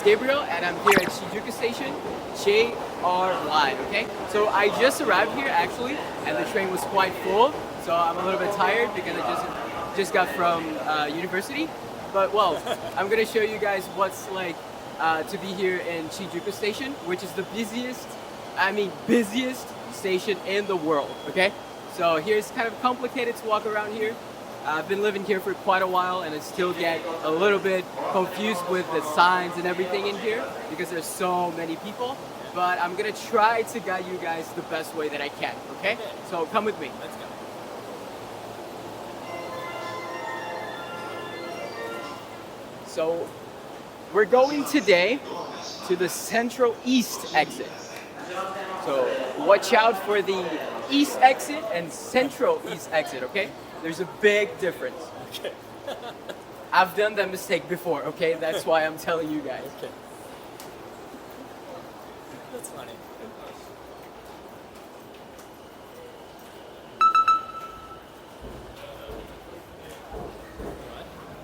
Gabriel, and I'm here at Shinjuku Station, JRY, okay? So I just arrived here actually, and the train was quite full, so I'm a little bit tired because I just got from university. But well, I'm gonna show you guys what's like to be here in Shinjuku Station, which is the busiest station in the world, okay? So here's kind of complicated to walk around here. I've been living here for quite a while and I still get a little bit confused with the signs and everything in here because there's so many people. But I'm gonna try to guide you guys the best way that I can, okay? So come with me. Let's go. So we're going today to the Central East exit. So watch out for the East exit and Central East exit, okay? There's a big difference. Okay. I've done that mistake before, okay? That's why I'm telling you guys. Okay. That's funny.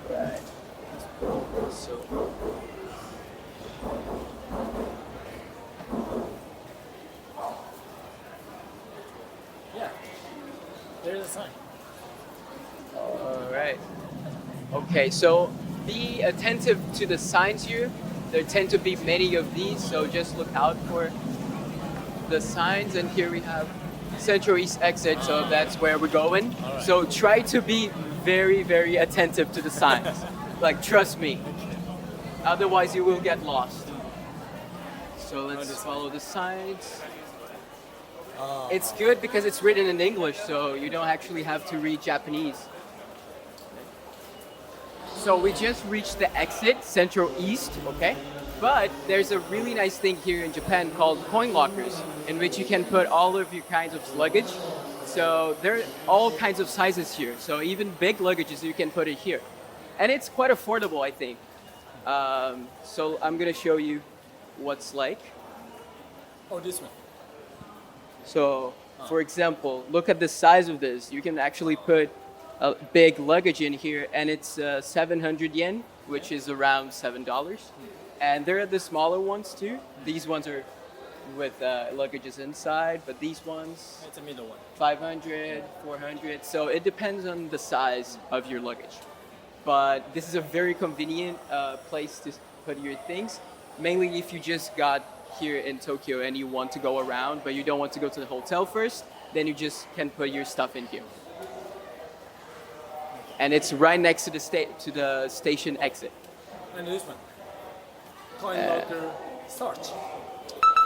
Right. So Yeah. There's a sign. all right. Okay, so be attentive to the signs here. There tend to be many of these, so just look out for the signs. And here we have Central East exit, so that's where we're going. All right. So try to be very, very attentive to the signs. Like, trust me. Otherwise, you will get lost. So let's follow the signs. It's good because it's written in English, so you don't actually have to read Japanese. So we just reached the exit, Central East, okay? But there's a really nice thing here in Japan called coin lockers, in which you can put all of your kinds of luggage. So there are all kinds of sizes here. So even big luggages, you can put it here. And it's quite affordable, I think. So I'm gonna show you what's like. Oh, this one. So, for example, look at the size of this. You can actually put a big luggage in here, and it's 700 yen, which is around $7. And there are the smaller ones too. These ones are with luggages inside, but these ones, It's a middle one. 500, 400. So it depends on the size of your luggage. But this is a very convenient place to put your things, mainly if you just got here in Tokyo and you want to go around, but you don't want to go to the hotel first, then you just can put your stuff in here. And it's right next to the station exit. And this one. Coin locker search.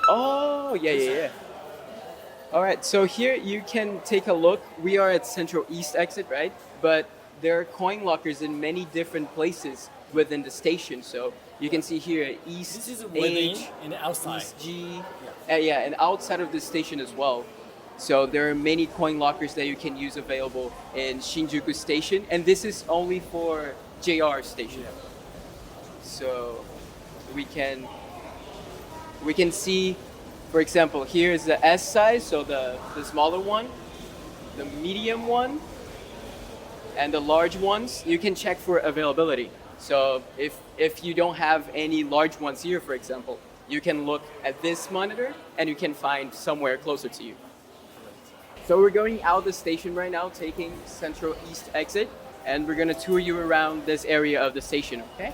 Oh, yeah. All right, so here you can take a look. We are at Central East exit, right? But there are coin lockers in many different places within the station. So you can see here East This is H, within and outside. East G, and outside of the station as well. So there are many coin lockers that you can use available in Shinjuku Station, and this is only for JR station. Yeah. So we can see, for example, here is the S size, so the smaller one, the medium one, and the large ones. You can check for availability. So if you don't have any large ones here, for example, you can look at this monitor and you can find somewhere closer to you. So we're going out the station right now, taking Central East exit, and we're gonna tour you around this area of the station, okay?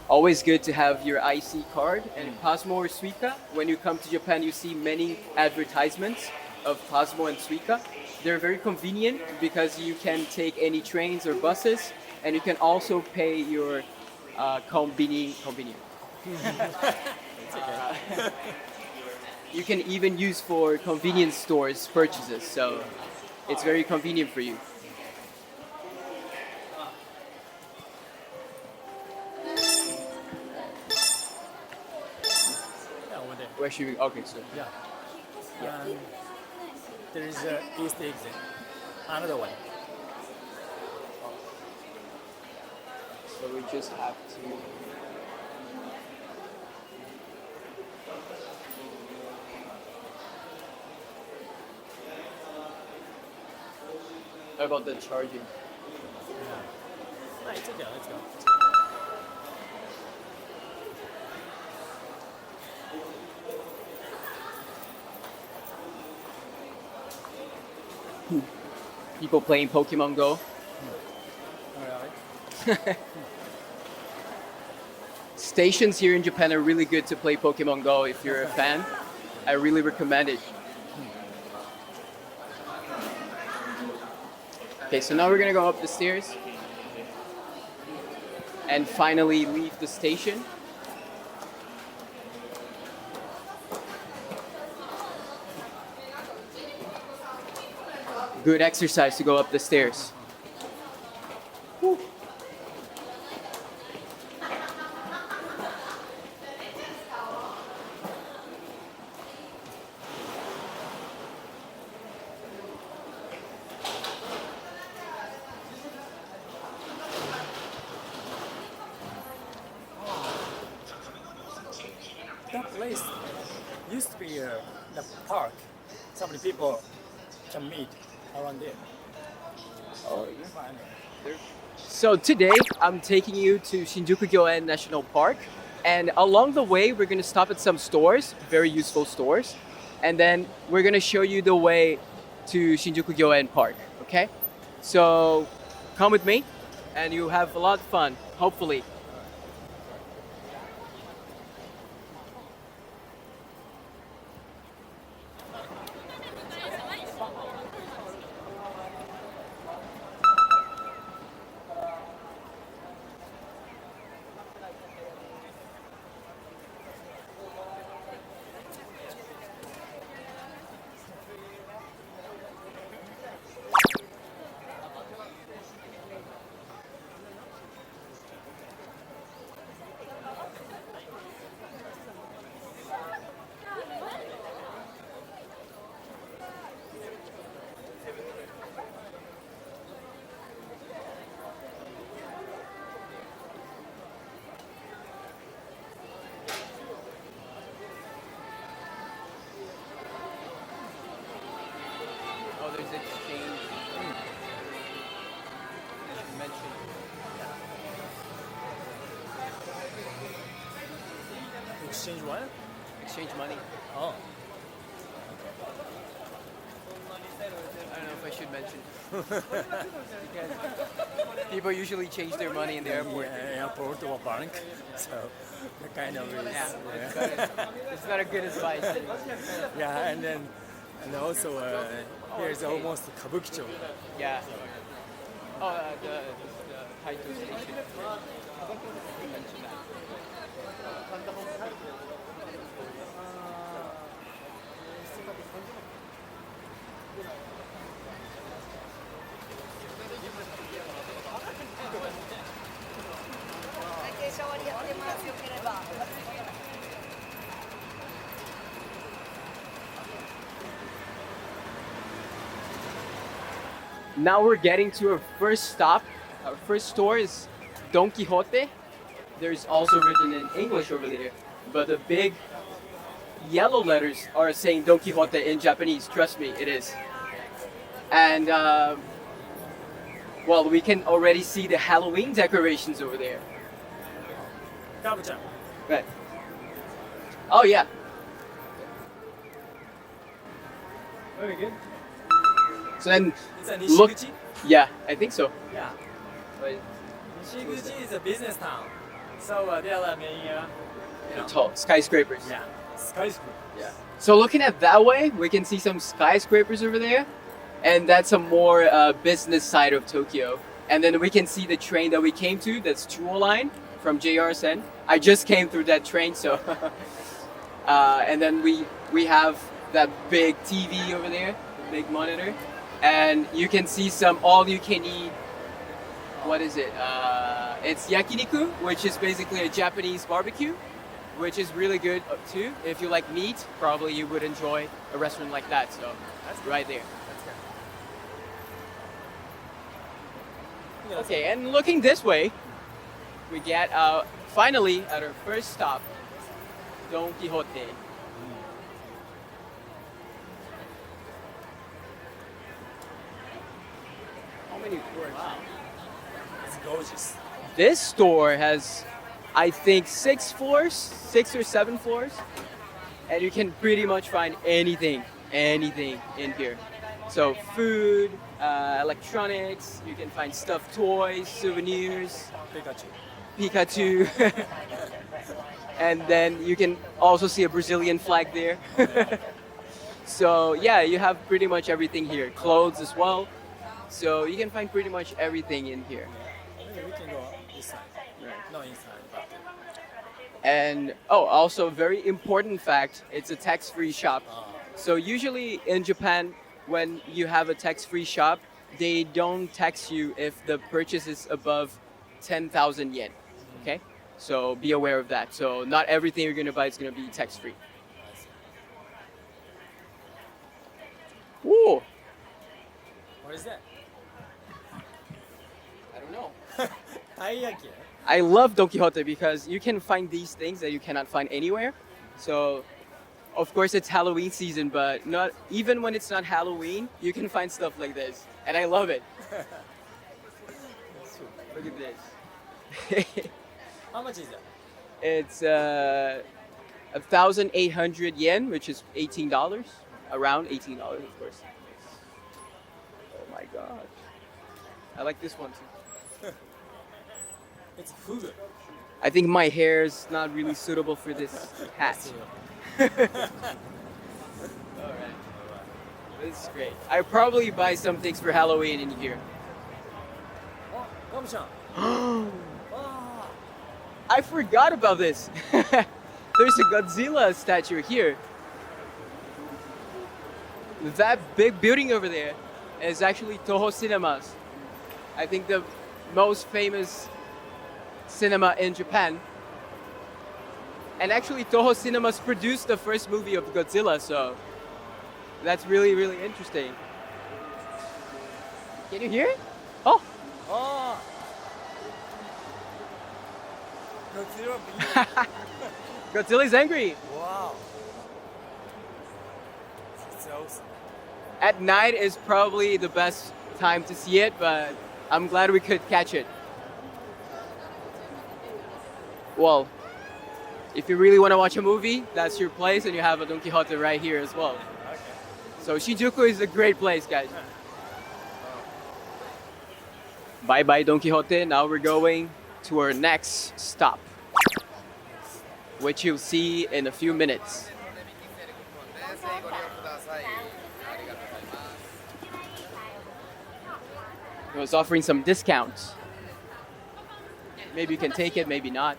Always good to have your IC card and Pasmo or Suica. When you come to Japan, you see many advertisements of Pasmo and Suica. They're very convenient because you can take any trains or buses, and you can also pay your convenient. It's okay. You can even use for convenience stores purchases, so it's very convenient for you. Yeah, over there. Where should we? Okay, so Yeah. And there is a east exit. Another one. so we just have to. How about the charging? Ah, it's okay, let's go. People playing Pokemon Go. Alright. Stations here in Japan are really good to play Pokemon Go if you're a fan. I really recommend it. Okay, so now we're gonna go up the stairs and finally leave the station. Good exercise to go up the stairs. Woo. That place used to be the park. So many people can meet around there. Oh, Fine. So today I'm taking you to Shinjuku Gyoen National Park, and along the way we're gonna stop at some stores, very useful stores, and then we're gonna show you the way to Shinjuku Gyoen Park. Okay? So come with me, and you have a lot of fun, hopefully. Oh, there's exchange. Mentioned. Exchange what? Exchange money. Oh. I don't know if I should mention. Because people usually change their money in the airport. Yeah, airport or bank. So the kind of is, It's not a good advice. yeah, and also here's almost Kabukicho. Yeah. Oh, the Taito station. Mention that. Now we're getting to our first stop. Our first store is Don Quijote. There's also written in English over there, but the big yellow letters are saying Don Quijote in Japanese. Trust me, it is. And well, we can already see the Halloween decorations over there. Kabu-chan. Right. Oh yeah. Very good. So then, It's a look. Nishiguchi? Yeah, I think so. Yeah. Right. Nishiguchi is a business town. So there are many, Tall skyscrapers. yeah, skyscrapers. Yeah. So looking at that way, we can see some skyscrapers over there, and that's a more business side of Tokyo. And then we can see the train that we came to. That's Chuo Line from JR Sen. I just came through that train, so. And then we have that big TV over there, the big monitor, and you can see some all-you-can-eat. What is it? It's yakiniku, which is basically a Japanese barbecue, which is really good too. If you like meat, probably you would enjoy a restaurant like that. So that's right there. Okay, and looking this way, we get finally at our first stop, Don Quijote. How many floors? Wow. It's gorgeous. This store has, I think, 6 or 7 floors, and you can pretty much find anything in here. So food, electronics, you can find stuffed toys, souvenirs, Pikachu. Pikachu, and then you can also see a Brazilian flag there. So yeah, you have pretty much everything here, clothes as well. So you can find pretty much everything in here. Maybe we can go inside. Right. Not inside, but And oh, also a very important fact, it's a tax-free shop. So usually in Japan, when you have a tax-free shop, they don't tax you if the purchase is above 10,000 yen. Okay? So be aware of that. So not everything you're gonna buy is gonna be tax-free. Ooh, what is that? I don't know. Taiyaki. I love Don Quijote because you can find these things that you cannot find anywhere. So, of course, it's Halloween season, but not even when it's not Halloween, you can find stuff like this, and I love it. Look at this. How much is that? It's 1,800 yen, which is $18, around $18, of course. Oh my god! I like this one too. It's food. I think my hair is not really suitable for this hat. Alright. This is great. I probably buy some things for Halloween in here. Oh, Gum-chan. Ah, I forgot about this. There's a Godzilla statue here. That big building over there is actually Toho Cinemas. I think the most famous cinema in Japan. And actually Toho Cinemas produced the first movie of Godzilla, so that's really, really interesting. Can you hear it? Oh! oh. Godzilla being. Godzilla's angry! Wow. It's awesome. At night is probably the best time to see it, but I'm glad we could catch it. Well, if you really want to watch a movie, that's your place, and you have a Don Quijote right here as well. Okay. So Shinjuku is a great place, guys. Bye bye Don Quijote. Now we're going to our next stop, which you'll see in a few minutes. It was offering some discounts. Maybe you can take it, maybe not.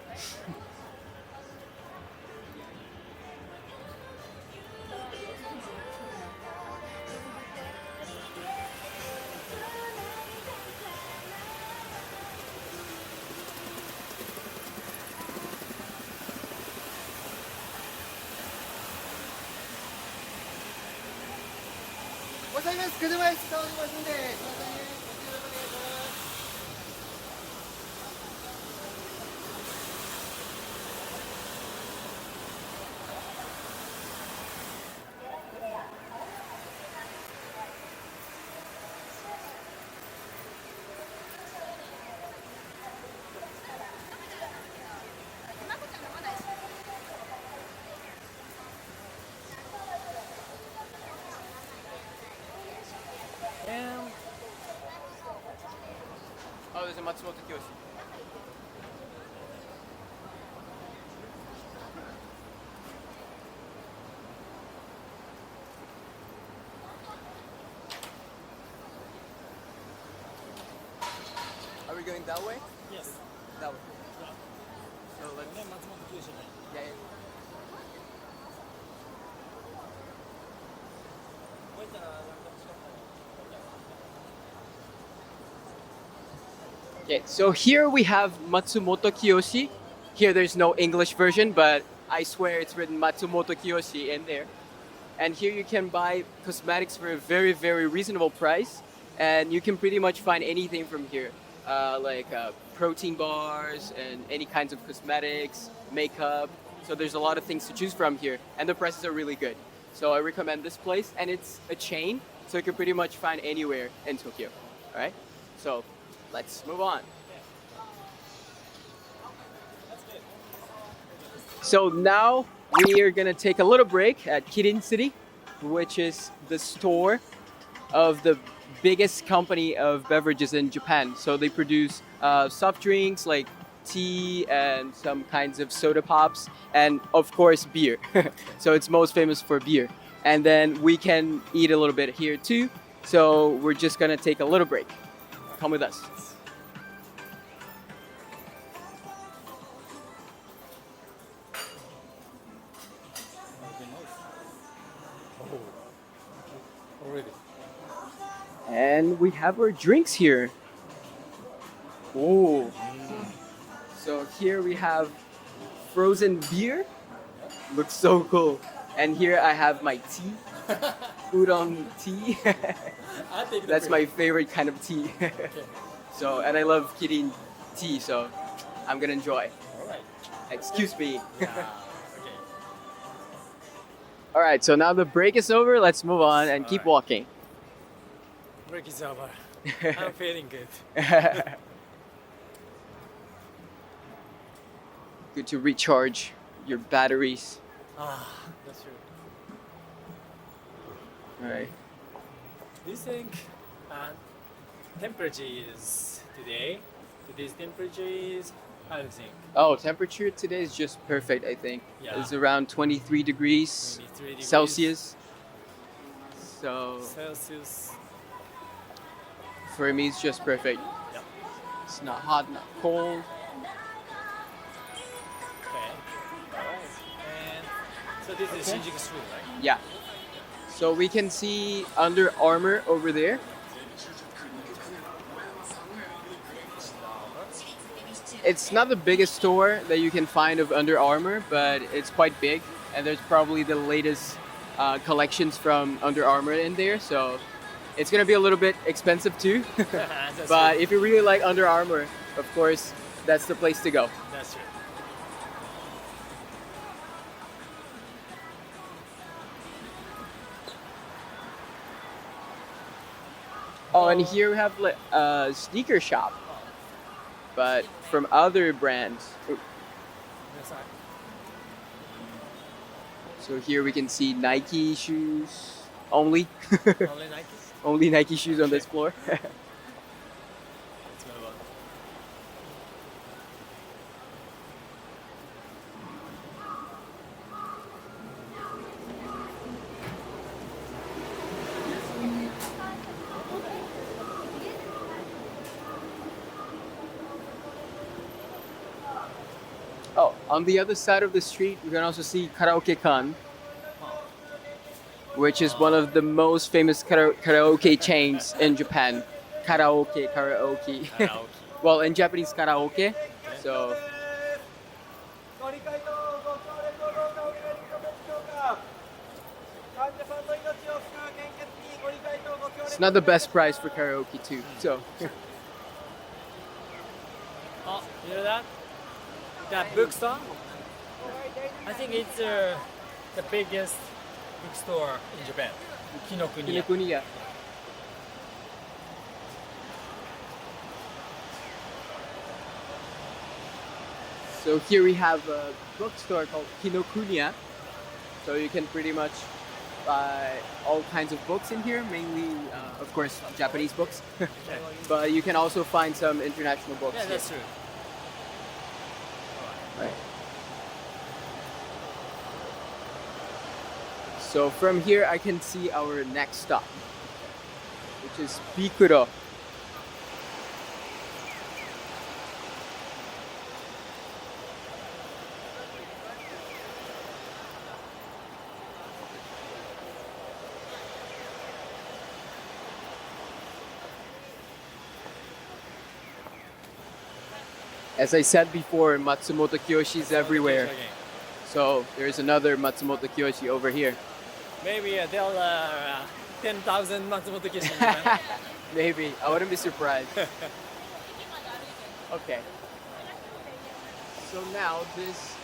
And Oh, there's a Matsumoto Kiyoshi. Are we going that way? yes. That way. Yeah. So let's. And then Matsumoto Kiyoshi. Yeah, yeah. Okay, so here we have Matsumoto Kiyoshi. Here there's no English version, but I swear it's written Matsumoto Kiyoshi in there. And here you can buy cosmetics for a very, very reasonable price. And you can pretty much find anything from here, like protein bars and any kinds of cosmetics, makeup. So there's a lot of things to choose from here, and the prices are really good. So I recommend this place, and it's a chain, so you can pretty much find anywhere in Tokyo. All right, so let's move on. So now we are gonna take a little break at Kirin City, which is the store of the biggest company of beverages in Japan. So they produce soft drinks like tea and some kinds of soda pops, and of course beer. So it's most famous for beer. And then we can eat a little bit here too. So we're just gonna take a little break. Come with us. Already. And we have our drinks here. Oh. So here we have frozen beer. Looks so cool. And here I have my tea. Udon tea. I take That's my favorite kind of tea. So, and I love Kirin tea, so I'm gonna enjoy. Alright. Excuse me. Yeah. Okay. All right, so now the break is over. Let's move on and keep walking. Break is over. I'm feeling good. Good to recharge your batteries. That's true. All right. Do you think temperature is today? Today's temperature is, how do you think? Oh, temperature today is just perfect, I think. Yeah. It's around 23 degrees 23 degrees Celsius. So Celsius. for me, it's just perfect. Yep. It's not hot, not cold. Okay. Alright. And so this is Okay. Shinjuku Street, right? Yeah. So we can see Under Armour over there. It's not the biggest store that you can find of Under Armour, but it's quite big, and there's probably the latest collections from Under Armour in there. So it's gonna be a little bit expensive too. That's But true. if you really like Under Armour, of course, that's the place to go. That's true. Oh, and here we have a sneaker shop, but from other brands. That's right. So here we can see Nike shoes only. Only Nikes? Only Nike shoes on this floor. Let's move on. Oh, on the other side of the street, we can also see Karaoke-kan, which is one of the most famous karaoke chains in Japan. Karaoke. Karaoke. Well, in Japanese, karaoke. So it's not the best price for karaoke too. So Oh, you know that? That bookstore? I think it's the biggest bookstore in Japan. Kinokuniya. Kinokuniya. So here we have a bookstore called Kinokuniya. So you can pretty much buy all kinds of books in here, mainly, of course, Japanese books. But you can also find some international books. Yeah, here. that's true. Right. So from here, I can see our next stop, which is BICQLO. As I said before, Matsumoto Kiyoshi is everywhere. Okay. So there's another Matsumoto Kiyoshi over here. Maybe there are 10,000 Matsumoto Kiyoshi in Japan. Maybe. I wouldn't be surprised. Okay. So now this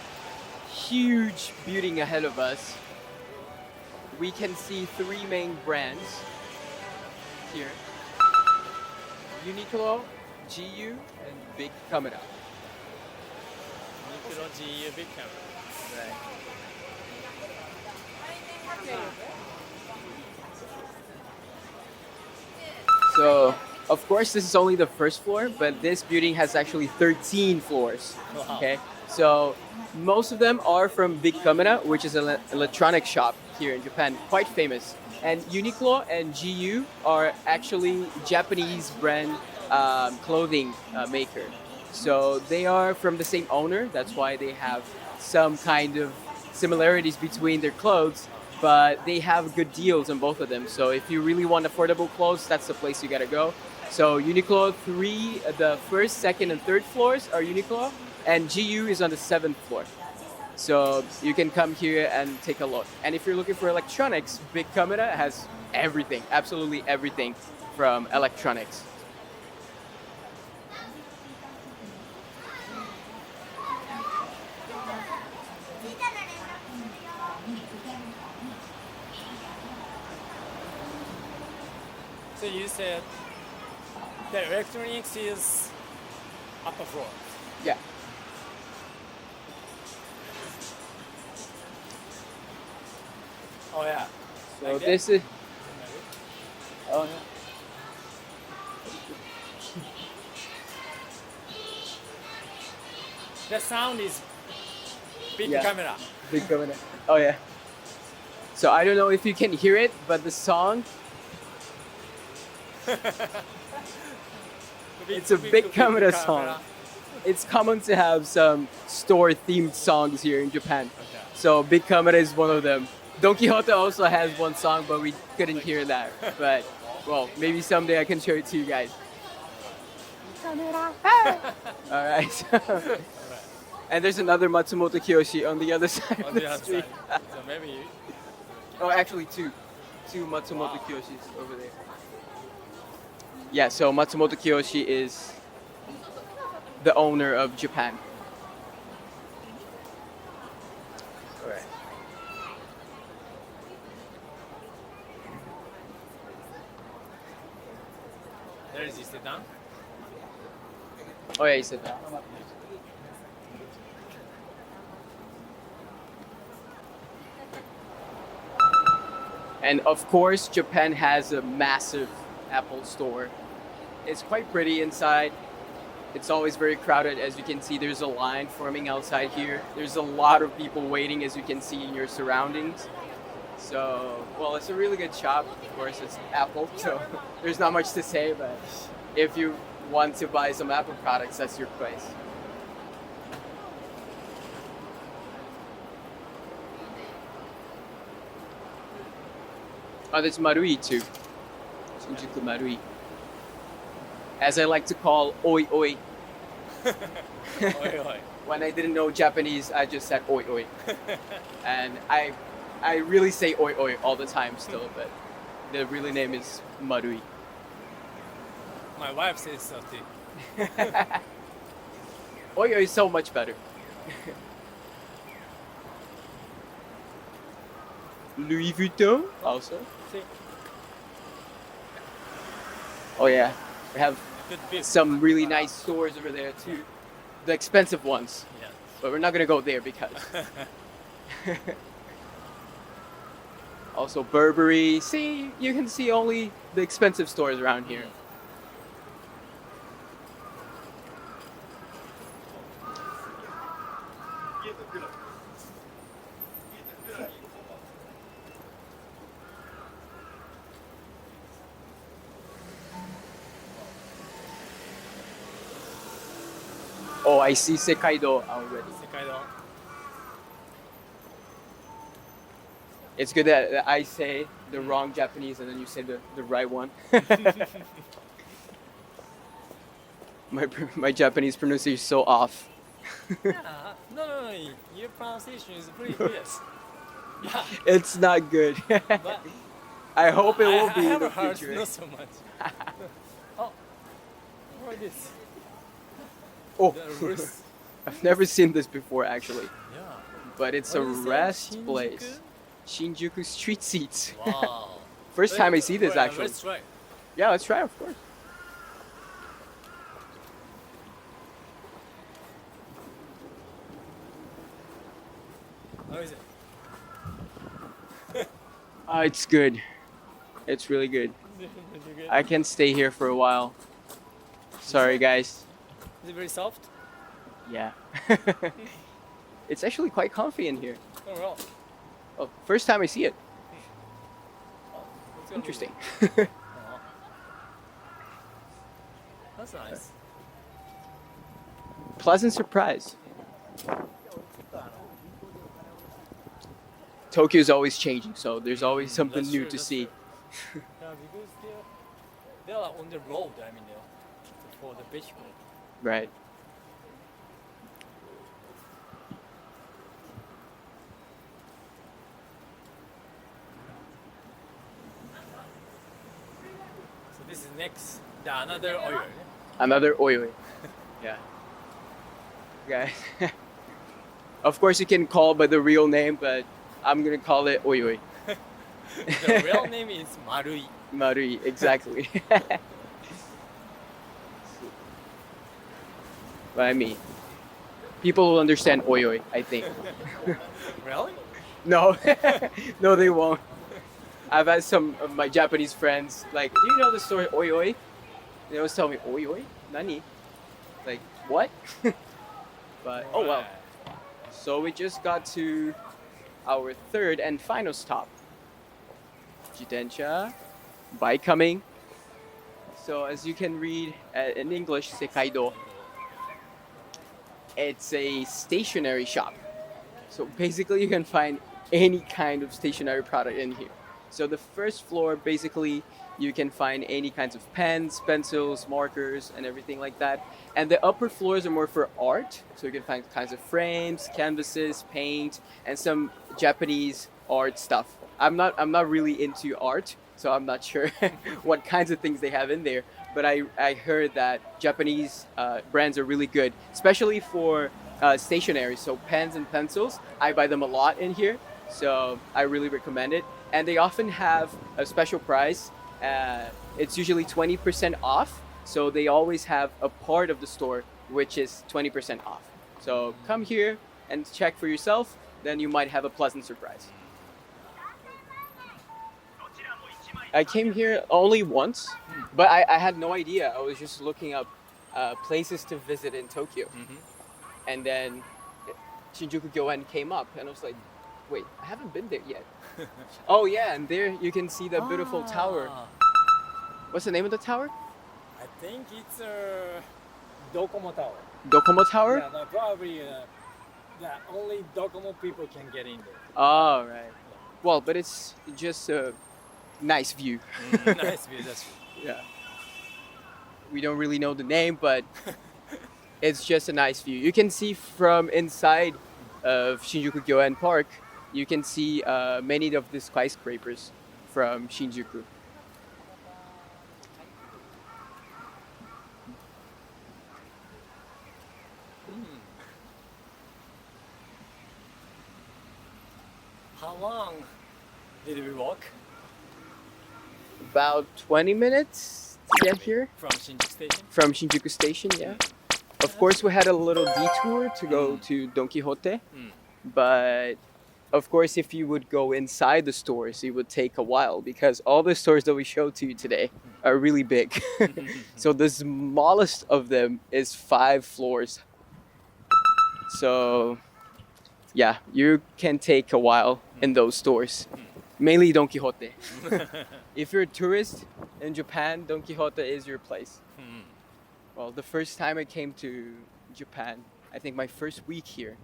huge building ahead of us, we can see three main brands here. Uniqlo, GU, and BIC Camera. Uniqlo, GU, BIC Camera. So, of course, this is only the first floor, but this building has actually 13 floors. Wow. Okay, so most of them are from BIC Camera, which is an electronic shop here in Japan, quite famous. And Uniqlo and GU are actually Japanese brand clothing maker. So they are from the same owner. That's why they have some kind of similarities between their clothes, but they have good deals on both of them. So if you really want affordable clothes, that's the place you gotta go. So Uniqlo the first, second, and third floors are Uniqlo, and GU is on the 7th floor. So you can come here and take a look. And if you're looking for electronics, BIC Camera has everything, absolutely everything from electronics. So you said the electronics is upper floor. Yeah. Oh yeah. So Like this is. Oh yeah. The sound is big Yeah. camera. BIC Camera. Oh yeah. So I don't know if you can hear it, but the song. It's a BIC Camera song. It's common to have some store-themed songs here in Japan. Okay. So BIC Camera is one of them. Don Quijote also has one song, but we couldn't hear that. But, well, maybe someday I can show it to you guys. Alright. And there's another Matsumoto Kiyoshi on the other side On of the the other street. side. So maybe Oh, actually two. Two Matsumoto Kiyoshis over there. Yeah, so Matsumoto Kiyoshi is the owner of Japan. Alright. there is sit down. Oh yeah, you said that. And of course, Japan has a massive Apple store. It's quite pretty inside. It's always very crowded. As you can see, there's a line forming outside here. There's a lot of people waiting, as you can see in your surroundings. So, well, it's a really good shop. Of course, it's Apple, so there's not much to say, but if you want to buy some Apple products, that's your place. Oh, there's Marui too. Shinjuku Marui. As I like to call oi oi. Oi, oi. When I didn't know Japanese, I just said oi oi. And I really say oi oi all the time still, but the real name is Marui. My wife says so too. Oi oi is so much better. Louis Vuitton also. See, Oh yeah, we have good bit. some really nice stores over there too. The expensive ones, Yeah. but we're not gonna go there because. Also Burberry. See, you can see only the expensive stores around here. Oh, I see Sekaido already. Sekaido. It's good that I say the wrong Japanese and then you say the right one. My Japanese pronunciation is so off. Yeah. No. Your pronunciation is pretty good. Yeah. It's not good. But I hope it will I be in have the heard future. not so much. Oh, what is this? Oh, The roost. I've never seen this before actually, Yeah. but it's What a is that? rest Shinjuku? place. Shinjuku street seats. Wow. First time I see this actually. Let's try. Yeah, let's try, of course. It's good. It's really good. I can stay here for a while. Sorry, guys. Is it very soft? Yeah. It's actually quite comfy in here. Oh, well. Oh, first time I see it. It's gonna be- Interesting. Oh. That's nice. Pleasant surprise. Tokyo is always changing, so there's always something That's new true, to that's see. true. Yeah, because they are on the road. I mean, for the BICQLO. Right. So this is next. Another oil. Another oyoi. Yeah. Guys. Of course, you can call by the real name, but I'm gonna call it oyoi. The real name is Marui. Marui, exactly. But I mean, people will understand oyoi, I think. Really? No, no, they won't. I've had some of my Japanese friends like, do you know the story oyoi? They always tell me oyoi, nani? Like what? But oh well. So we just got to our third and final stop. Jitensha, bike coming. So as you can read in English, Sekaido. It's a stationery shop. So basically you can find any kind of stationery product in here. So the first floor, basically you can find any kinds of pens, pencils, markers, and everything like that. And the upper floors are more for art. So you can find kinds of frames, canvases, paint, and some Japanese art stuff. I'm not really into art, so I'm not sure what kinds of things they have in there. But I heard that Japanese brands are really good, especially for stationery. So pens and pencils, I buy them a lot in here. So I really recommend it. And they often have a special price. It's usually 20% off. So they always have a part of the store which is 20% off. So come here and check for yourself. Then you might have a pleasant surprise. I came here only once, but I had no idea. I was just looking up places to visit in Tokyo. And then Shinjuku Gyoen came up, and I was like, wait, I haven't been there yet. Oh yeah, and there you can see the beautiful tower. What's the name of the tower? I think it's Docomo Tower. Docomo Tower? Yeah, no, probably that only Docomo people can get in there. Oh, right. Well, but it's just a nice view. Nice view, that's true. Yeah. We don't really know the name, but it's just a nice view. You can see from inside of Shinjuku Gyoen Park, you can see many of the skyscrapers from Shinjuku. How long did we walk About 20 minutes to get here from Shinjuku Station? from Shinjuku Station, yeah. Of course, we had a little detour to go to Don Quijote, but of course, if you would go inside the stores, it would take a while because all the stores that we showed to you today are really big. So the smallest of them is 5 floors. So yeah, you can take a while in those stores, mainly Don Quijote. If you're a tourist in Japan, Don Quijote is your place. Well, the first time I came to Japan, I think my first week here,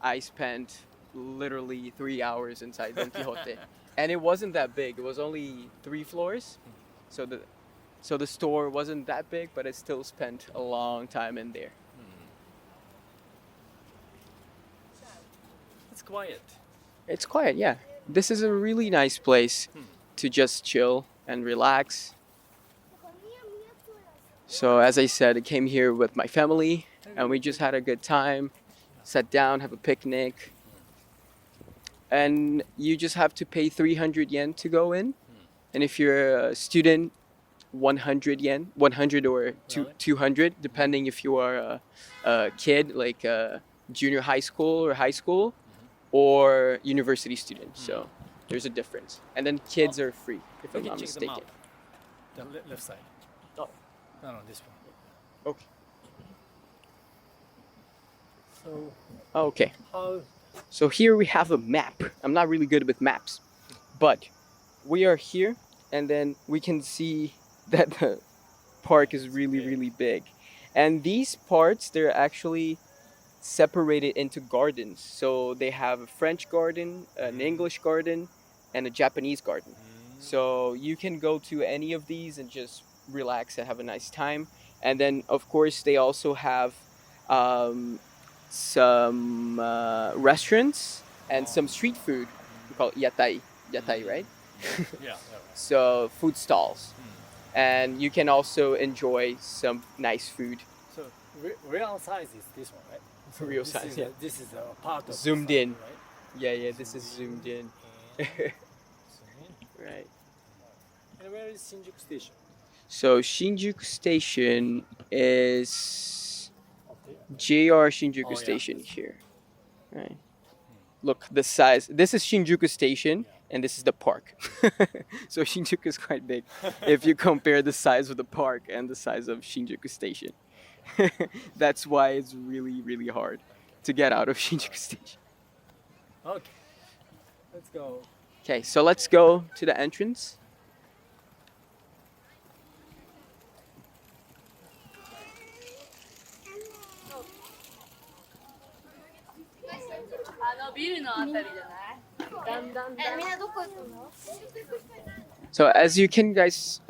I spent literally 3 hours inside Don Quijote. And it wasn't that big. It was only 3 floors. So the store wasn't that big, but I still spent a long time in there. It's quiet. It's quiet, yeah. This is a really nice place to just chill and relax. So as I said, I came here with my family and we just had a good time, sat down, have a picnic. And you just have to pay 300 yen to go in. And if you're a student, 100 yen, 100 or 200, depending if you are a kid, like a junior high school or high school, or university student. So There's a difference. And then kids are free, if We I'm can not check the mistaken. map. The left side. Oh. No, this one. Okay. So Okay. how? So here we have a map. I'm not really good with maps, but we are here, and then we can see that the park is really big. And these parts, they're actually separated into gardens. So they have a French garden, an English garden, and a Japanese garden. So you can go to any of these and just relax and have a nice time. And then, of course, they also have um, some restaurants and some street food. We call it yatai, right? Yeah. So food stalls. And you can also enjoy some nice food. So real size is this one, right? So Real this size, is yeah. This is a part of Zoomed the side, in. right? Yeah, this is zoomed in. And zoom in. Right. And where is Shinjuku Station? So Shinjuku Station is Up there. JR Shinjuku Oh, yeah. Station here. Right. Look, the size. This is Shinjuku Station, and this is the park. So Shinjuku is quite big if you compare the size of the park and the size of Shinjuku Station. That's why it's really hard to get out of Shinjuku Station. Okay. Let's go. Okay, so let's go to the entrance. ビルのあたりじゃないだんだんみんなどこ行くの So as you guys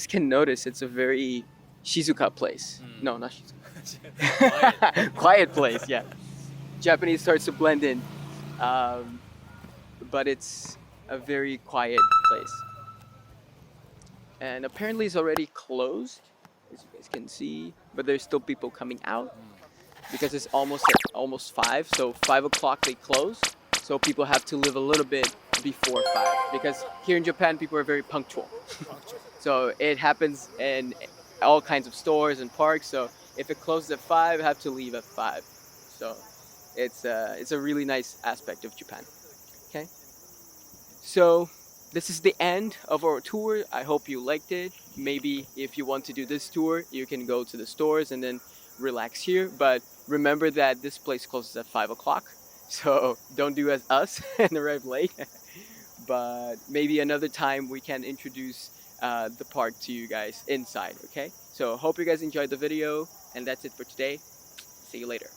can notice, it's a very Shizuka place. No, not Shizuka. Quiet place, yeah. Japanese starts to blend in, but it's a very quiet place. And apparently it's already closed, as you guys can see, but there's still people coming out because it's almost 5. So 5 o'clock they close. So people have to live a little bit before 5 because here in Japan people are very punctual. So it happens in all kinds of stores and parks. So if it closes at 5, you have to leave at 5. So it's a really nice aspect of Japan. Okay. So this is the end of our tour. I hope you liked it. Maybe if you want to do this tour, you can go to the stores and then relax here. But remember that this place closes at 5 o'clock. So don't do as us and arrive late. But maybe another time we can introduce the park to you guys inside, okay? So hope you guys enjoyed the video, and that's it for today. See you later.